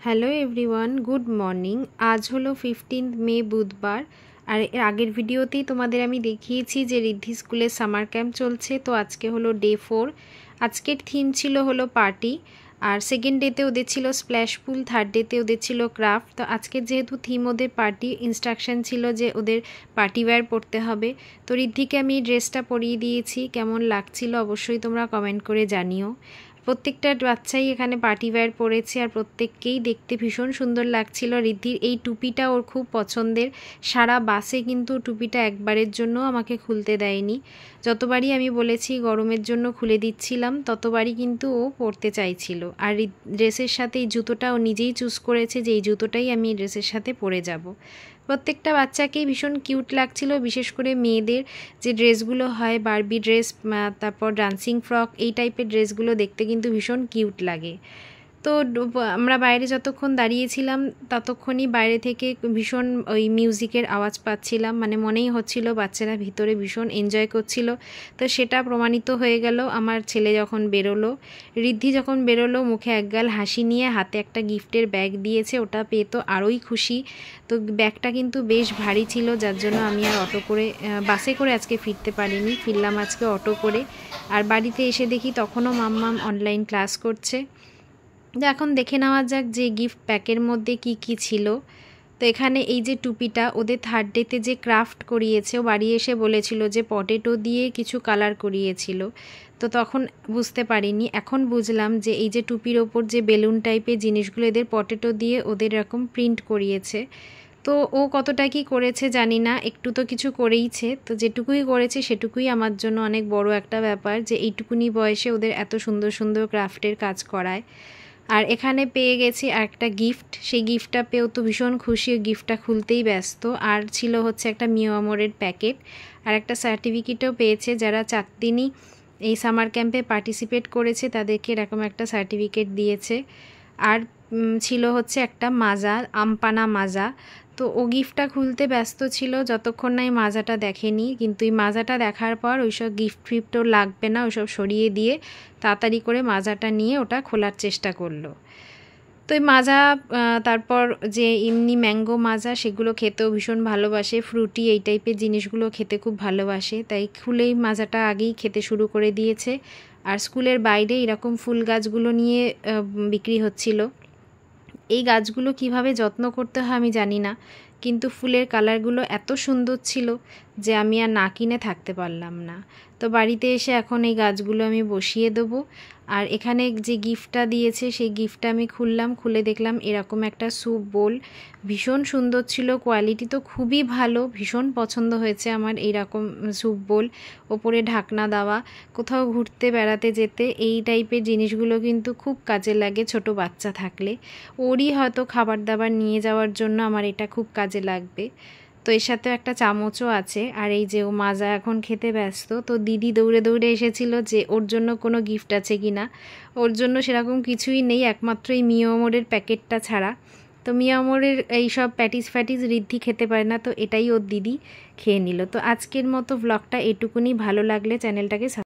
Hello everyone, good morning. আজ হলো 15 মে বুধবার। আর এর আগের ভিডিওতেই তোমাদের আমি দেখিয়েছি যে রিদ্ধি স্কুলের সামার ক্যাম্প চলছে। তো আজকে হলো ডে 4। আজকের থিম ছিল হলো পার্টি। আর সেকেন্ড ডেতে ওদের ছিল স্প্ল্যাশ পুল, থার্ড ডেতে ওদের ছিল ক্রাফট। তো আজকের যেহেতু থিম ওদের পার্টি, ইনস্ট্রাকশন ছিল যে ওদের পার্টি ওয়্যার পরতে হবে। তো রিদ্ধিকে আমি ড্রেসটা পরিয়ে দিয়েছি। কেমন লাগছিল অবশ্যই তোমরা কমেন্ট করে জানিও। প্রত্যেকটা বাচ্চাই এখানে পার্টি ওয়্যার পরেছে আর প্রত্যেককেই দেখতে ভীষণ সুন্দর লাগছিল। রিদ্ধির এই টুপিটা ওর খুব পছন্দের। সারা বাসে কিন্তু টুপিটা একবারের জন্য আমাকে খুলতে দেয়নি। যতবারই আমি বলেছি গরমের জন্য খুলে দিচ্ছিলাম, ততবারই কিন্তু ও পরতে চাইছিল। আর ড্রেসের সাথে এই জুতোটা ও নিজেই চুজ করেছে যে এই জুতোটাই আমি এই ড্রেসের সাথে পরে যাব। প্রত্যেকটা বাচ্চাকেই ভীষণ কিউট লাগছিল, বিশেষ করে মেয়েদের যে ড্রেসগুলো হয় বারবি ড্রেস, তারপর ডান্সিং ফ্রক, এই টাইপের ড্রেসগুলো দেখতে কিন্তু ভীষণ কিউট লাগে। তো আমরা বাইরে যতক্ষণ দাঁড়িয়েছিলাম ততক্ষণই বাইরে থেকে ভীষণ ওই মিউজিকের আওয়াজ পাচ্ছিলাম, মানে মনেই হচ্ছিল বাচ্চারা ভিতরে ভীষণ এনজয় করছিল। তো সেটা প্রমাণিত হয়ে গেল আমার ছেলে যখন বেরোলো। রিদ্ধি যখন বেরোলো মুখে একগাল হাসি নিয়ে হাতে একটা গিফটের ব্যাগ দিয়েছে, ওটা পেয়ে তো আরোই খুশি। তো ব্যাগটা কিন্তু বেশ ভারী ছিল, যার জন্য আমি আর বাসে করে আজকে ফিরতে পারিনি, ফিরলাম আজকে অটো করে। আর বাড়িতে এসে দেখি তখনও মাম্মাম অনলাইন ক্লাস করছে। তো এখন দেখে নেওয়া যাক যে গিফট প্যাকের মধ্যে কি কি ছিল। তো এখানে এই যে টুপিটা ওদের থার্ড ডেতে যে ক্রাফট করিয়েছে, ও বাড়ি এসে বলেছিল যে পটেটো দিয়ে কিছু কালার করিয়েছিল। তো তখন বুঝতে পারিনি, এখন বুঝলাম যে এই যে টুপির ওপর যে বেলুন টাইপের জিনিসগুলো এদের পটেটো দিয়ে ওদের এরকম প্রিন্ট করিয়েছে। তো ও কতটা কি করেছে জানি না, একটু তো কিছু করেইছে। তো যেটুকুই করেছে সেটুকুই আমার জন্য অনেক বড় একটা ব্যাপার যে এইটুকুনি বয়সে ওদের এত সুন্দর সুন্দর ক্রাফটের কাজ করায়। আর এখানে পেয়ে গেছি একটা গিফট, সেই গিফটটা পেয়েও তো ভীষণ খুশি, গিফটটা খুলতেই ব্যস্ত। আর ছিল হচ্ছে একটা মিও আমরের প্যাকেট, আর একটা সার্টিফিকেটও পেয়েছে। যারা 4 দিনই এই সামার ক্যাম্পে পার্টিসিপেট করেছে তাদেরকে এরকম একটা সার্টিফিকেট দিয়েছে। আর ছিল হচ্ছে একটা মাজা, আমপানা মাজা। তো ও গিফটটা খুলতে ব্যস্ত ছিল যতক্ষণ না এই মাজাটা দেখেনি, কিন্তু এই মাজাটা দেখার পর ওইসব গিফট ফিফটও লাগবে না, ওইসব সরিয়ে দিয়ে তাড়াতাড়ি করে মাজাটা নিয়ে ওটা খোলার চেষ্টা করলো। তো এই মাজা, তারপর যে এমনি ম্যাঙ্গো মাজা, সেগুলো খেতেও ভীষণ ভালোবাসে। ফ্রুটি এই টাইপের জিনিসগুলো খেতে খুব ভালোবাসে, তাই খুলেই মাজাটা আগেই খেতে শুরু করে দিয়েছে। আর স্কুলের বাইরে এরকম ফুল গাছগুলো নিয়ে বিক্রি হচ্ছিল। এই গাছগুলো কিভাবে যত্ন করতে হয় আমি জানি না, কিন্তু ফুলের কালারগুলো এত সুন্দর ছিল যে আমি আর না কিনে থাকতে পারলাম না। তো বাড়িতে এসে এখন এই গাছগুলো আমি বসিয়ে দেবো। আর এখানে যে গিফটটা দিয়েছে সেই গিফটটা আমি খুললাম, খুলে দেখলাম এরকম একটা স্যুপ বোল। ভীষণ সুন্দর ছিল, কোয়ালিটি তো খুবই ভালো, ভীষণ পছন্দ হয়েছে আমার এইরকম স্যুপ বোল। ওপরে ঢাকনা দেওয়া, কোথাও ঘুরতে বেড়াতে যেতে এই টাইপের জিনিসগুলো কিন্তু খুব কাজে লাগে ছোট বাচ্চা থাকলে। ওরই হয়তো খাবার দাবার নিয়ে যাওয়ার জন্য আমার এটা খুব কাজে লাগবে। তো এর সাথে একটা চামচও আছে। আর এই যে ও মাজা এখন খেতে ব্যস্ত। তো দিদি দৌড়ে দৌড়ে এসেছিল যে ওর জন্য কোনো গিফট আছে কি না। ওর জন্য সেরকম কিছুই নেই, একমাত্র এই মিও আমরের প্যাকেটটা ছাড়া। তো মিও আমরের এইসব প্যাটিস ফ্যাটিস রিদ্ধি খেতে পারে না, তো এটাই ওর দিদি খেয়ে নিল। তো আজকের মতো ব্লগটা এটুকুনি। ভালো লাগলে চ্যানেলটাকে